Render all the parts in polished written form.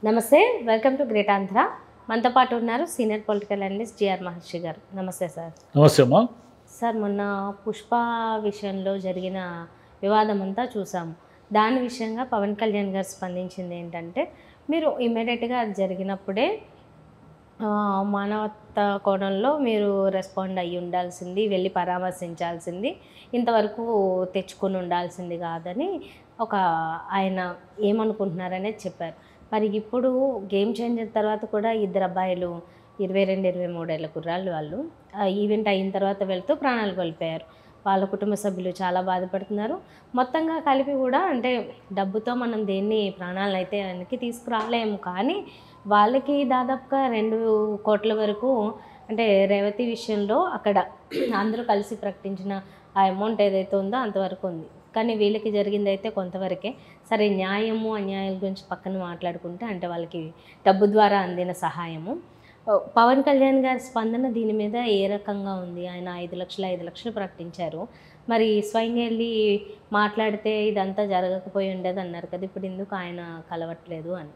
నమస్తే, welcome to great Andhra. మనతో పాటు ఉన్నారు సీనియర్ పొలిటికల్ అనలిస్ట్ జిఆర్ మహర్షి గారు. నమస్తే సార్. నమస్తే అమ్మా. సార్, మొన్న పుష్ప విషయంలో జరిగిన వివాదం అంతా చూసాము. దాని విషయంగా పవన్ కళ్యాణ్ గారు స్పందించింది ఏంటంటే, మీరు ఇమ్మీడియట్గా అది జరిగినప్పుడే మానవతా కోణంలో మీరు రెస్పాండ్ అయ్యి ఉండాల్సింది, వెళ్ళి పరామర్శించాల్సింది, ఇంతవరకు తెచ్చుకొని ఉండాల్సింది కాదని ఆయన ఏమనుకుంటున్నారనేది చెప్పారు. మరి ఇప్పుడు గేమ్ చేంజర్ తర్వాత కూడా ఇద్దరు అబ్బాయిలు 22-23 ఏళ్ళ కుర్రాళ్ళు వాళ్ళు ఈవెంట్ అయిన తర్వాత వెళ్తూ ప్రాణాలు కోల్పోయారు. వాళ్ళ కుటుంబ సభ్యులు చాలా బాధపడుతున్నారు. మొత్తంగా కలిపి కూడా అంటే డబ్బుతో మనం దేన్ని ప్రాణాలను అయితే వెనక్కి తీసుకురాలేము, కానీ వాళ్ళకి దాదాపుగా 2 కోట్ల వరకు అంటే రేవతి విషయంలో అక్కడ అందరూ కలిసి ప్రకటించిన ఆ అమౌంట్ ఏదైతే ఉందో అంతవరకు ఉంది. కానీ వీళ్ళకి జరిగింది అయితే కొంతవరకే. సరే, న్యాయము అన్యాయాల గురించి పక్కన మాట్లాడుకుంటే అంటే వాళ్ళకి డబ్బు ద్వారా అందిన సహాయము. పవన్ కళ్యాణ్ గారి స్పందన దీని మీద ఏ రకంగా ఉంది? ఆయన 5 లక్షలు ప్రకటించారు. మరి స్వయంగా వెళ్ళి మాట్లాడితే ఇదంతా జరగకపోయి ఉండేది అన్నారు కదా, ఇప్పుడు ఎందుకు ఆయన కలవట్లేదు అని?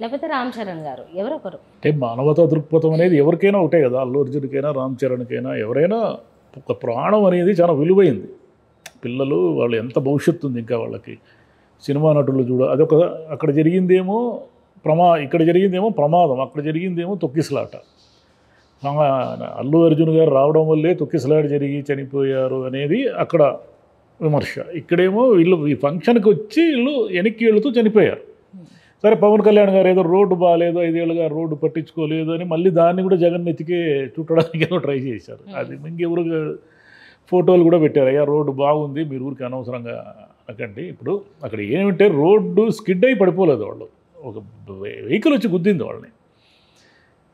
లేకపోతే రామ్ చరణ్ గారు ఎవరొకరు? అంటే మానవతా దృక్పథం అనేది ఎవరికైనా ఒకటే కదా. అల్లు అర్జున్కైనా రామ్ చరణ్కైనా ఎవరైనా ఒక ప్రాణం అనేది చాలా విలువైంది. పిల్లలు వాళ్ళు ఎంత భవిష్యత్తు ఉంది ఇంకా వాళ్ళకి. సినిమా నటులు చూడ అదొక అక్కడ జరిగిందేమో ఇక్కడ జరిగిందేమో ప్రమాదం, అక్కడ జరిగిందేమో తొక్కిసలాట. అల్లు అర్జున్ గారు రావడం వల్లే తొక్కిసలాట జరిగి చనిపోయారు అనేది అక్కడ విమర్శ. ఇక్కడేమో వీళ్ళు ఈ ఫంక్షన్కి వచ్చి వీళ్ళు వెనక్కి వెళుతూ చనిపోయారు. సరే, పవన్ కళ్యాణ్ గారు ఏదో రోడ్డు బాగాలేదు, 5 ఏళ్ళుగా రోడ్డు పట్టించుకోలేదు అని మళ్ళీ దాన్ని కూడా జగన్ ఎత్తికే చుట్టడానికి ఏదో ట్రై చేశారు. అది ఇంకెవరు ఫోటోలు కూడా పెట్టారు, అయ్యా రోడ్డు బాగుంది, మీరు ఊరికి అనవసరంగా అనకండి. ఇప్పుడు అక్కడ ఏమిటంటే రోడ్డు స్కిడ్ అయి పడిపోలేదు, వాళ్ళు ఒక వెహికల్ వచ్చి గుద్దింది వాళ్ళని.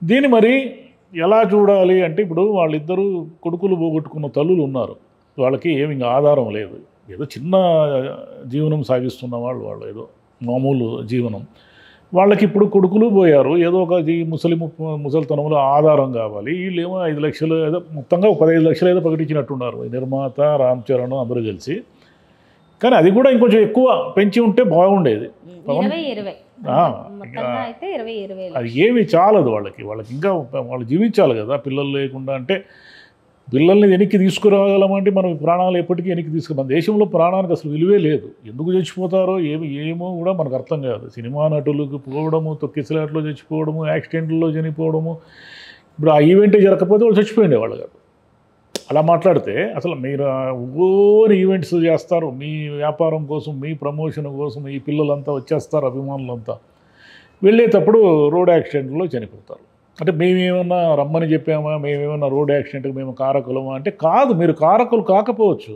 దీన్ని మరి ఎలా చూడాలి అంటే, ఇప్పుడు వాళ్ళిద్దరూ కొడుకులు పోగొట్టుకున్న తల్లులు ఉన్నారు, వాళ్ళకి ఏమి ఇంకా ఆధారం లేదు, ఏదో చిన్న జీవనం సాగిస్తున్న వాళ్ళు ఏదో మామూలు జీవనం. వాళ్ళకి ఇప్పుడు కొడుకులు పోయారు, ఏదో ఒక ముసలితనంలో ఆధారం కావాలి. వీళ్ళేమో 5 లక్షలు ఏదో మొత్తంగా 15 లక్షలు ఏదో ప్రకటించినట్టున్నారు నిర్మాత రామ్ చరణ్ అందరూ కలిసి. కానీ అది కూడా ఇంకొంచెం ఎక్కువ పెంచి ఉంటే బాగుండేది. అది ఏమి చాలదు వాళ్ళకి ఇంకా వాళ్ళు జీవించాలి కదా, పిల్లలు లేకుండా. అంటే పిల్లల్ని వెనక్కి తీసుకురాగలమంటే మనం ప్రాణాలు ఎప్పటికీ వెనక్కి మన దేశంలో ప్రాణానికి అసలు విలువే లేదు. ఎందుకు చచ్చిపోతారో ఏమో కూడా మనకు అర్థం కాదు. సినిమా నటులకు పోవడము, తొక్కిసలాట్లో చచ్చిపోవడము, యాక్సిడెంట్లో చనిపోవడము. ఇప్పుడు ఆ ఈవెంటే జరగకపోతే వాళ్ళు చచ్చిపోయిండే వాళ్ళు కాదు. అలా మాట్లాడితే అసలు మీరు ఓన్ ఈవెంట్స్ చేస్తారు, మీ వ్యాపారం కోసం, మీ ప్రమోషన్ కోసం ఈ పిల్లలంతా వచ్చేస్తారు, అభిమానులంతా వెళ్ళేటప్పుడు రోడ్ యాక్సిడెంట్లో చనిపోతారు. అంటే మేమేమన్నా రమ్మని చెప్పామా, మేమేమన్నా రోడ్ యాక్సిడెంట్కి మేము కారకులమా అంటే కాదు, మీరు కారకులు కాకపోవచ్చు.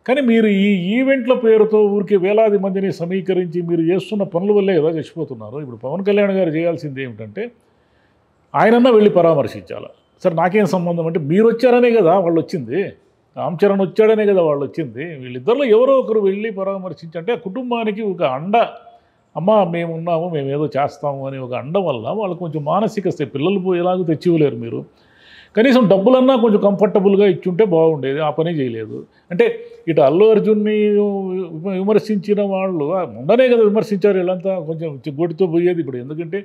కానీ మీరు ఈ ఈవెంట్ల పేరుతో ఊరికి వేలాది మందిని సమీకరించి మీరు చేస్తున్న పనుల వల్లే కదా చచ్చిపోతున్నారు. ఇప్పుడు పవన్ కళ్యాణ్ గారు చేయాల్సింది ఏమిటంటే, ఆయనన్నా వెళ్ళి పరామర్శించాలి. సరే, నాకేం సంబంధం అంటే మీరు వచ్చారనే కదా వాళ్ళు వచ్చింది, రామ్ చరణ్ వచ్చాడనే కదా వాళ్ళు వచ్చింది. వీళ్ళిద్దరిలో ఎవరో ఒకరు వెళ్ళి పరామర్శించంటే ఆ కుటుంబానికి ఒక అండ, అమ్మ మేము ఉన్నాము, మేము ఏదో చేస్తాము అని ఒక అండం వల్ల వాళ్ళకి కొంచెం మానసిక స్థితి. పిల్లలు ఎలాగో తెచ్చివ్వలేరు, మీరు కనీసం డబ్బులన్నా కొంచెం కంఫర్టబుల్గా ఇచ్చుంటే బాగుండేది. ఆ పని చేయలేదు. అంటే ఇటు అల్లు అర్జున్ని విమర్శించిన వాళ్ళు ఉండనే కదా విమర్శించారు, వీళ్ళంతా కొంచెం గొడ్డుతో పోయేది. ఇప్పుడు ఎందుకంటే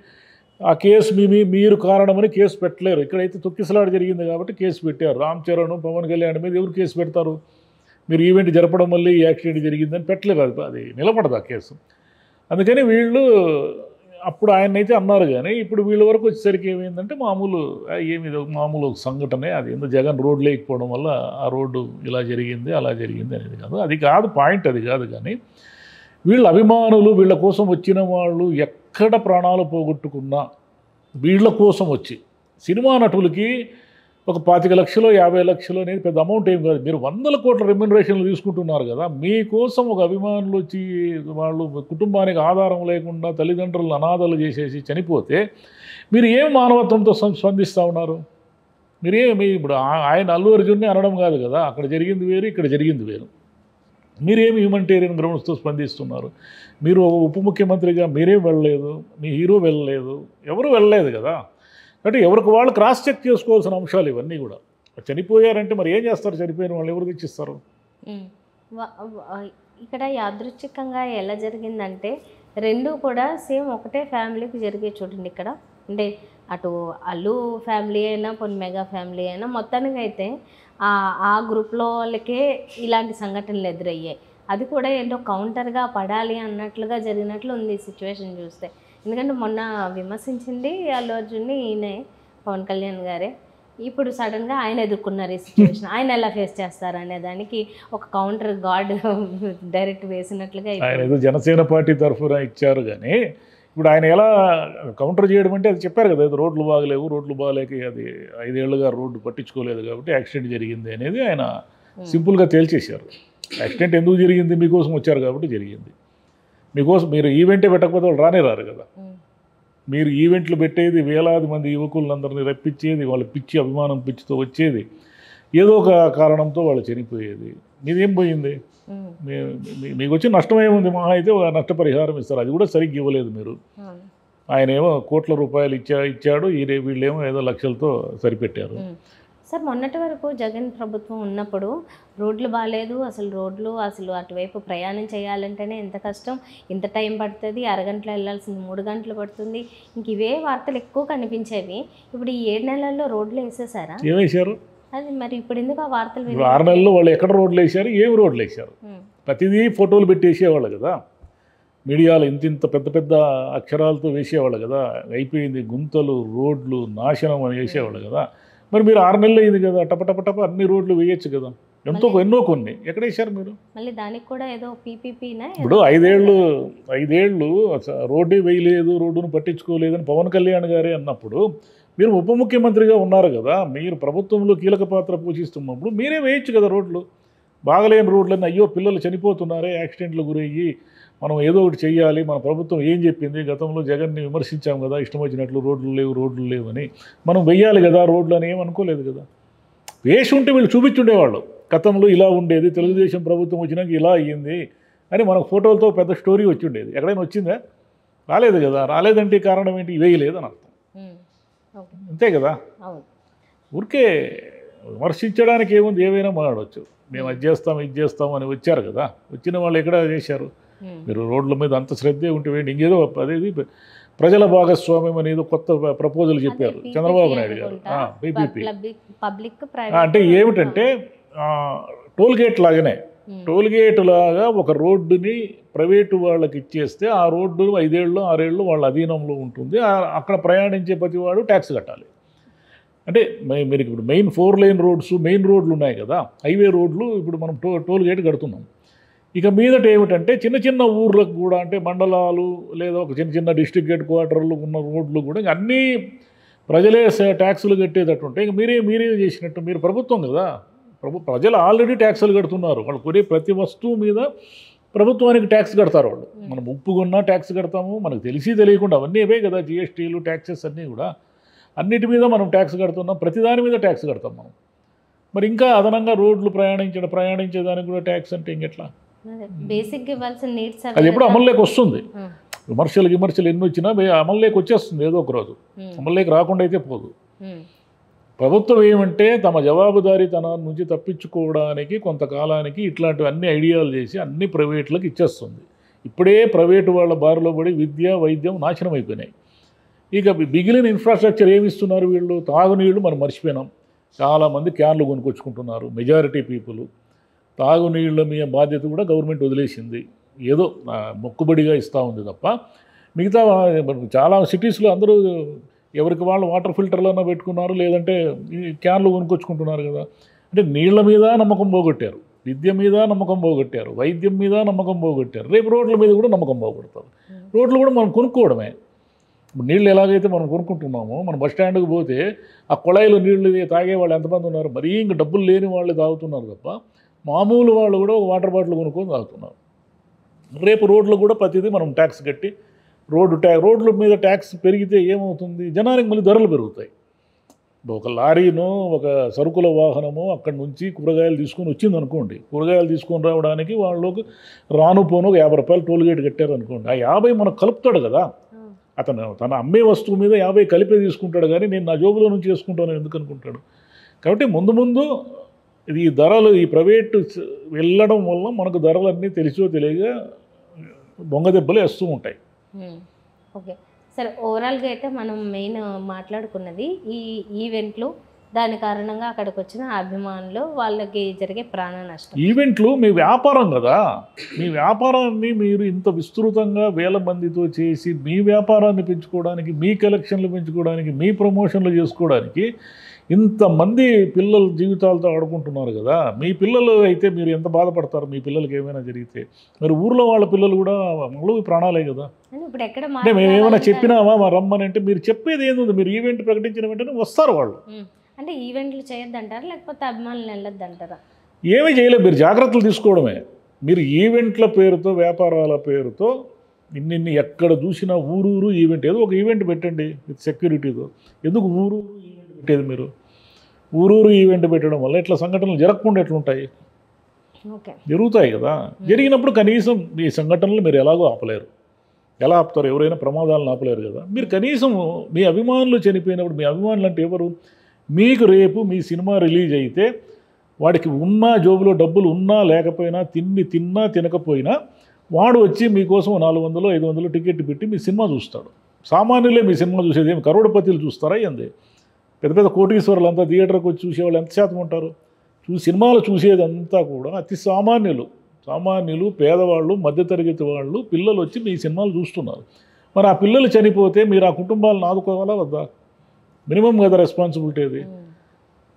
ఆ కేసు మీరు కారణమని కేసు పెట్టలేరు. ఇక్కడైతే తొక్కిసలాట జరిగింది కాబట్టి కేసు పెట్టారు. రామ్ చరణ్, పవన్ కళ్యాణ్ మీద ఎవరు కేసు పెడతారు? మీరు ఈవెంట్ జరపడం వల్ల ఈ యాక్సిడెంట్ జరిగిందని పెట్టలేదు, అది నిలబడదు ఆ కేసు. అందుకని వీళ్ళు అప్పుడు ఆయనైతే అన్నారు, కానీ ఇప్పుడు వీళ్ళ వరకు వచ్చేసరికి ఏమైందంటే మామూలు సంఘటనే. అది ఎందుకు జగన్ రోడ్డు లేకపోవడం వల్ల ఆ రోడ్డు ఇలా జరిగింది అలా జరిగింది అనేది కాదు, అది కాదు పాయింట్, అది కాదు. కానీ వీళ్ళ అభిమానులు, వీళ్ళ కోసం వచ్చిన వాళ్ళు ఎక్కడ ప్రాణాలు పోగొట్టుకున్నా వీళ్ళ కోసం వచ్చి, సినిమా నటులకి ఒక 25 లక్షలు 50 లక్షలు అనేది పెద్ద అమౌంట్ ఏం కాదు. మీరు 100 కోట్ల రెమ్యునరేషన్లు తీసుకుంటున్నారు కదా, మీకోసం ఒక అభిమానులు వచ్చి వాళ్ళు కుటుంబానికి ఆధారం లేకుండా తల్లిదండ్రులను అనాథలు చేసేసి చనిపోతే మీరు ఏం మానవత్వంతో స్పందిస్తూ ఉన్నారు? మీరేమి ఇప్పుడు ఆయన అల్లు అర్జున్ని అనడం కాదు కదా, అక్కడ జరిగింది వేరు, ఇక్కడ జరిగింది వేరు. మీరేమి హ్యూమనిటేరియన్ గ్రౌండ్స్తో స్పందిస్తున్నారు? మీరు ఉప ముఖ్యమంత్రిగా మీరేం వెళ్ళలేదు, మీ హీరో వెళ్ళలేదు, ఎవరు వెళ్ళలేదు కదా. అంటే ఎవరికి వాళ్ళు క్రాస్ చెక్ చేసుకోవాల్సిన అంశాలు ఇవన్నీ కూడా. చనిపోయారంటే మరి ఏం చేస్తారు? చనిపోయిన వాళ్ళు ఎవరు తెచ్చిస్తారు? ఇక్కడ యాదృచ్ఛికంగా ఎలా జరిగిందంటే రెండు కూడా సేమ్ ఒకటే ఫ్యామిలీకి జరిగే చూడండి ఇక్కడ. అంటే అటు అల్లు ఫ్యామిలీ అయినా కొన్ని మెగా ఫ్యామిలీ అయినా మొత్తానికి అయితే ఆ గ్రూప్లో వాళ్ళకే ఇలాంటి సంఘటనలు ఎదురయ్యాయి. అది కూడా ఏంటో కౌంటర్గా పడాలి అన్నట్లుగా జరిగినట్లు ఉంది ఈ సిచ్యువేషన్ చూస్తే. ఎందుకంటే మొన్న విమర్శించింది అల్లు అర్జున్ని ఈయనే, పవన్ కళ్యాణ్ గారే. ఇప్పుడు సడన్గా ఆయన ఎదుర్కొన్నారు ఈ సిచ్యువేషన్. ఆయన ఎలా ఫేస్ చేస్తారు అనే దానికి ఒక కౌంటర్ గాడ్ డైరెక్ట్ వేసినట్లుగా ఆయన ఏదో జనసేన పార్టీ తరఫున ఇచ్చారు కానీ ఇప్పుడు ఆయన ఎలా కౌంటర్ చేయడం అంటే అది చెప్పారు కదా, అది రోడ్లు బాగలేవు, రోడ్లు బాగలేక అది 5 ఏళ్ళుగా రోడ్డు పట్టించుకోలేదు కాబట్టి యాక్సిడెంట్ జరిగింది అనేది ఆయన సింపుల్గా తేల్చేశారు. యాక్సిడెంట్ ఎందుకు జరిగింది, మీకోసం వచ్చారు కాబట్టి జరిగింది. మీకోసం మీరు ఈవెంటే పెట్టకపోతే వాళ్ళు రానే రారు కదా. మీరు ఈవెంట్లు పెట్టేది వేలాది మంది యువకులందరినీ రప్పించేది, వాళ్ళ పిచ్చి అభిమానం పిచ్చితో వచ్చేది, ఏదో ఒక కారణంతో వాళ్ళు చనిపోయేది. మీదేం పోయింది? మీకు వచ్చి నష్టం ఏముంది? మహా అయితే ఒక నష్టపరిహారం ఇస్తారు, అది కూడా సరిగ్గా ఇవ్వలేదు మీరు. ఆయన ఏమో కోట్ల రూపాయలు ఇచ్చాడు, వీళ్ళేమో ఏదో లక్షలతో సరిపెట్టారు. సార్ మొన్నటి వరకు జగన్ ప్రభుత్వం ఉన్నప్పుడు రోడ్లు బాగాలేదు, అసలు అటువైపు ప్రయాణం చేయాలంటేనే ఎంత కష్టం, ఇంత టైం పడుతుంది, అరగంటలో వెళ్ళాల్సింది 3 గంటలు పడుతుంది, ఇంక ఇవే వార్తలు ఎక్కువ కనిపించేవి. ఇప్పుడు ఈ 7 నెలల్లో రోడ్లు వేసేసారా? ఏమేశారు? అది మరి ఇప్పుడు ఎందుకు ఆ వార్తలు? 6 నెలల్లో వాళ్ళు ఎక్కడ రోడ్లు వేశారు, ఏం రోడ్లు వేశారు? ప్రతిదీ ఫోటోలు పెట్టేసేవాళ్ళు కదా, మీడియాలో ఇంత పెద్ద పెద్ద అక్షరాలతో వేసేవాళ్ళు కదా. అయిపోయింది, గుంతలు, రోడ్లు నాశనం అని వేసేవాళ్ళు కదా. మరి మీరు 6 నెలలు అయింది కదా, టప అన్ని రోడ్లు వేయచ్చు కదా. ఎన్నో కొన్ని ఎక్కడ వేశారు మీరు? మళ్ళీ దానికి కూడా ఏదో పీపీపీనా? ఇప్పుడు 5 ఏళ్ళు రోడ్డు వేయలేదు, రోడ్డును పట్టించుకోలేదని పవన్ కళ్యాణ్ గారే అన్నప్పుడు మీరు ఉప ముఖ్యమంత్రిగా ఉన్నారు కదా, మీరు ప్రభుత్వంలో కీలక పాత్ర పోషిస్తున్నప్పుడు మీరే వేయచ్చు కదా రోడ్లు. బాగలేని రోడ్లన్నీ, అయ్యో పిల్లలు చనిపోతున్నారే యాక్సిడెంట్లు గురయ్యి, మనం ఏదో ఒకటి చెయ్యాలి, మన ప్రభుత్వం ఏం చెప్పింది, గతంలో జగన్ని విమర్శించాం కదా, ఇష్టం వచ్చినట్లు రోడ్లు లేవు అని, మనం వెయ్యాలి కదా రోడ్లు అని ఏమనుకోలేదు కదా. వేసి ఉంటే వీళ్ళు చూపించుండేవాళ్ళు, గతంలో ఇలా ఉండేది, తెలుగుదేశం ప్రభుత్వం వచ్చినాక ఇలా అయ్యింది అని మనకు ఫోటోలతో పెద్ద స్టోరీ వచ్చి ఉండేది. ఎక్కడైనా వచ్చిందా? రాలేదు కదా. రాలేదంటే కారణం ఏంటి? వేయలేదు అని అర్థం, అంతే కదా. ఊరికే విమర్శించడానికి ఏముంది, ఏవైనా మాట్లాడవచ్చు. మేము అది చేస్తాం ఇది చేస్తాం అని వచ్చారు కదా, వచ్చిన వాళ్ళు ఎక్కడ చేశారు? మీరు రోడ్ల మీద అంత శ్రద్ధే ఉంటే వేయండి. ఇంకేదో అదేది ప్రజల భాగస్వామ్యం అనేది కొత్త ప్రపోజల్ చెప్పారు చంద్రబాబు నాయుడు గారు, పీపీపీ. అంటే ఏమిటంటే టోల్గేట్ లాగానే, టోల్గేట్ లాగా ఒక రోడ్డుని ప్రైవేటు వాళ్ళకి ఇచ్చేస్తే ఆ రోడ్డు 5 ఏళ్ళు 6 ఏళ్ళు వాళ్ళ అధీనంలో ఉంటుంది. అక్కడ ప్రయాణించే ప్రతి వాడు ట్యాక్స్ కట్టాలి. అంటే మీరు ఇప్పుడు మెయిన్ 4 లేన్ రోడ్స్, మెయిన్ రోడ్లు ఉన్నాయి కదా, హైవే రోడ్లు, ఇప్పుడు మనం టోల్గేట్ కడుతున్నాం. ఇక మీదట ఏమిటంటే చిన్న ఊర్లకు కూడా, అంటే మండలాలు లేదా ఒక చిన్న డిస్ట్రిక్ట్ హెడ్ క్వార్టర్లు ఉన్న రోడ్లు కూడా అన్నీ ప్రజలే ట్యాక్సులు కట్టేటట్టు ఉంటాయి. ఇక మీరే చేసినట్టు, మీరు ప్రభుత్వం కదా, ప్రజలు ఆల్రెడీ ట్యాక్సులు కడుతున్నారు. వాళ్ళు కొనే ప్రతి వస్తువు మీద ప్రభుత్వానికి ట్యాక్స్ కడతారు వాళ్ళు. మనం ఉప్పు కొన్నా ట్యాక్స్ కడతాము, మనకు తెలియకుండా అవన్నీ అవే కదా, జిఎస్టీలు ట్యాక్సెస్ అన్నీ కూడా, అన్నిటి మీద మనం ట్యాక్స్ కడుతున్నాం, ప్రతిదాని మీద ట్యాక్స్ కడతాం మనం. మరి ఇంకా అదనంగా రోడ్లు ప్రయాణించేదానికి కూడా ట్యాక్స్ అంటే ఇంకెట్లా? బేసిక్ ఇవ్వాల్సిన నీడ్స్ అది ఎప్పుడు అమల్లోకి వస్తుంది. విమర్శలు ఎన్ని వచ్చినా అమల్లోకి వచ్చేస్తుంది ఏదో ఒక రోజు. అమల్లోకి రాకుండా అయితే పోదు. ప్రభుత్వం ఏమంటే తమ జవాబుదారీతనం నుంచి తప్పించుకోవడానికి కొంతకాలానికి ఇట్లాంటివి అన్ని ఐడియాలు చేసి అన్ని ప్రైవేట్లకు ఇచ్చేస్తుంది. ఇప్పుడే ప్రైవేటు వాళ్ళ బారిలో పడి విద్య వైద్యం నాశనం అయిపోయినాయి. ఇక మిగిలిన ఇన్ఫ్రాస్ట్రక్చర్ ఏమి ఇస్తున్నారు వీళ్ళు? తాగునీళ్ళు మనం మర్చిపోయినాం. చాలామంది క్యాన్లు కొనుక్కొచ్చుకుంటున్నారు. మెజారిటీ పీపుల్ తాగునీళ్ళ మీద బాధ్యత కూడా గవర్నమెంట్ వదిలేసింది. ఏదో మొక్కుబడిగా ఇస్తూ ఉంది తప్ప మిగతా చాలా సిటీస్లో అందరూ ఎవరికి వాళ్ళు వాటర్ ఫిల్టర్లన్నా పెట్టుకున్నారు, లేదంటే ఈ క్యాన్లు కొనుక్కొచ్చుకుంటున్నారు కదా. అంటే నీళ్ల మీద నమ్మకం పోగొట్టారు, విద్య మీద నమ్మకం పోగొట్టారు, వైద్యం మీద నమ్మకం పోగొట్టారు. రేపు రోడ్ల మీద కూడా నమ్మకం పోగొడతారు. రోడ్లు కూడా మనం కొనుక్కోవడమే. నీళ్ళు ఎలాగైతే మనం కొనుక్కుంటున్నామో, మన బస్ స్టాండ్కి పోతే ఆ కుళాయిలో నీళ్ళు తాగేవాళ్ళు ఎంతమంది ఉన్నారు? మరీ ఇంక డబ్బులు లేని వాళ్ళు తాగుతున్నారు తప్ప మామూలు వాళ్ళు కూడా ఒక వాటర్ బాటిల్ కొనుక్కొని తాగుతున్నారు. రేపు రోడ్లు కూడా ప్రతిదీ మనం ట్యాక్స్ కట్టి, రోడ్ల మీద ట్యాక్స్ పెరిగితే ఏమవుతుంది? జనానికి మళ్ళీ ధరలు పెరుగుతాయి. ఒక లారీనో ఒక సరుకుల వాహనమో అక్కడి నుంచి కూరగాయలు తీసుకొని వచ్చింది అనుకోండి, కూరగాయలు తీసుకొని రావడానికి వాళ్ళకి రాను పోను ఒక 50 రూపాయలు టోల్గేట్ కట్టారు అనుకోండి. ఆ 50 మనకు కలుపుతాడు కదా. అతను తన అమ్మే వస్తువు మీద 50 కలిపే తీసుకుంటాడు, కానీ నేను నా జోబులో నుంచి వేసుకుంటాను ఎందుకు అనుకుంటాడు. కాబట్టి ముందు ఈ ధరలు ఈ ప్రైవేటు వెళ్ళడం వల్ల మనకు ధరలన్నీ తెలియక బొంగ దెబ్బలు వేస్తూ ఉంటాయి. ఓకే. సరే, ఓవరాల్గా అయితే మనం మెయిన్ మాట్లాడుకున్నది ఈ ఈవెంట్లు, దాని కారణంగా అక్కడికి వచ్చిన అభిమానులు, వాళ్ళకి జరిగే ప్రాణ నష్టం. ఈవెంట్లు మీ వ్యాపారం కదా, మీ వ్యాపారాన్ని మీరు ఇంత విస్తృతంగా వేల మందితో చేసి మీ వ్యాపారాన్ని పెంచుకోవడానికి, మీ కలెక్షన్లు పెంచుకోవడానికి, మీ ప్రమోషన్లు చేసుకోవడానికి ఇంతమంది పిల్లల జీవితాలతో ఆడుకుంటున్నారు కదా. మీ పిల్లలు అయితే మీరు ఎంత బాధపడతారు మీ పిల్లలకి ఏమైనా జరిగితే. మరి ఊర్లో వాళ్ళ పిల్లలు కూడా మళ్ళీ ప్రాణాలే కదా. ఇప్పుడు ఎక్కడ అంటే మేము ఏమైనా చెప్పినామా మా రమ్మని అంటే, మీరు చెప్పేది ఏంది, మీరు ఈవెంట్ ప్రకటించిన వెంటనే వస్తారు వాళ్ళు. అంటే ఈవెంట్లు చేయొద్దంటారా, లేకపోతే అభిమానులు వెళ్ళొద్దంటారా? ఏమీ చేయలేదు, మీరు జాగ్రత్తలు తీసుకోవడమే. మీరు ఈవెంట్ల పేరుతో, వ్యాపారాల పేరుతో ఇన్ని ఎక్కడ చూసినా ఊరూరు ఈవెంట్, ఏదో ఒక ఈవెంట్ పెట్టండి విత్ సెక్యూరిటీతో. ఎందుకు ఊరూరు ఈవెంట్ పెట్టేది మీరు? ఊరూరు ఈవెంట్ పెట్టడం వల్ల ఇట్లా సంఘటనలు జరగకుండా ఎట్లుంటాయి? ఓకే, జరుగుతాయి కదా. జరిగినప్పుడు కనీసం ఈ సంఘటనలు మీరు ఎలాగో ఆపలేరు. ఎలా ఆపుతారు? ఎవరైనా ప్రమాదాలను ఆపలేరు కదా. మీరు కనీసం మీ అభిమానులు చనిపోయినప్పుడు, మీ అభిమానులు అంటే ఎవరు? మీకు రేపు మీ సినిమా రిలీజ్ అయితే వాడికి ఉన్నా జోబులో డబ్బులు ఉన్నా లేకపోయినా, తిన్నా తినకపోయినా, వాడు వచ్చి మీకోసం 400 500 టికెట్ పెట్టి మీ సినిమా చూస్తాడు. సామాన్యులే మీ సినిమా చూసేది, ఏమి కరోడపతిలు చూస్తారా ఏంది? పెద్ద పెద్ద కోటీశ్వరులు అంతా థియేటర్కి వచ్చి చూసేవాళ్ళు ఎంత శాతం ఉంటారు? సినిమాలు చూసేదంతా కూడా అతి సామాన్యులు, పేదవాళ్ళు, మధ్యతరగతి వాళ్ళు, పిల్లలు వచ్చి మీ సినిమాలు చూస్తున్నారు. మరి ఆ పిల్లలు చనిపోతే మీరు ఆ కుటుంబాలను ఆదుకోవాలా వద్దా? మినిమం కదా రెస్పాన్సిబిలిటీ అది.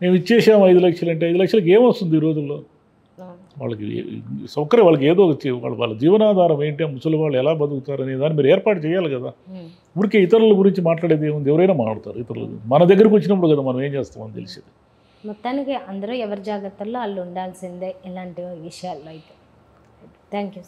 మేము ఇచ్చేసాము 5 లక్షలు అంటే 5 లక్షలకి ఏమొస్తుంది ఈ రోజుల్లో? వాళ్ళకి సౌకర్యం, వాళ్ళకి ఏదో వాళ్ళ జీవనాధారం ఏంటి, ఆ ముసలి వాళ్ళు ఎలా బతుకుతారు అనే దాన్ని మీరు ఏర్పాటు చేయాలి కదా. ఊరికే ఇతరుల గురించి మాట్లాడేది ఏముంది? ఎవరైనా మాట్లాడతారు ఇతరులు. మన దగ్గరకు వచ్చినప్పుడు కదా మనం ఏం చేస్తామని తెలిసేది. మొత్తానికి అందరూ ఎవరి జాగ్రత్తల్లో వాళ్ళు ఉండాల్సిందే ఇలాంటి విషయాల్లో అయితే. Thank you.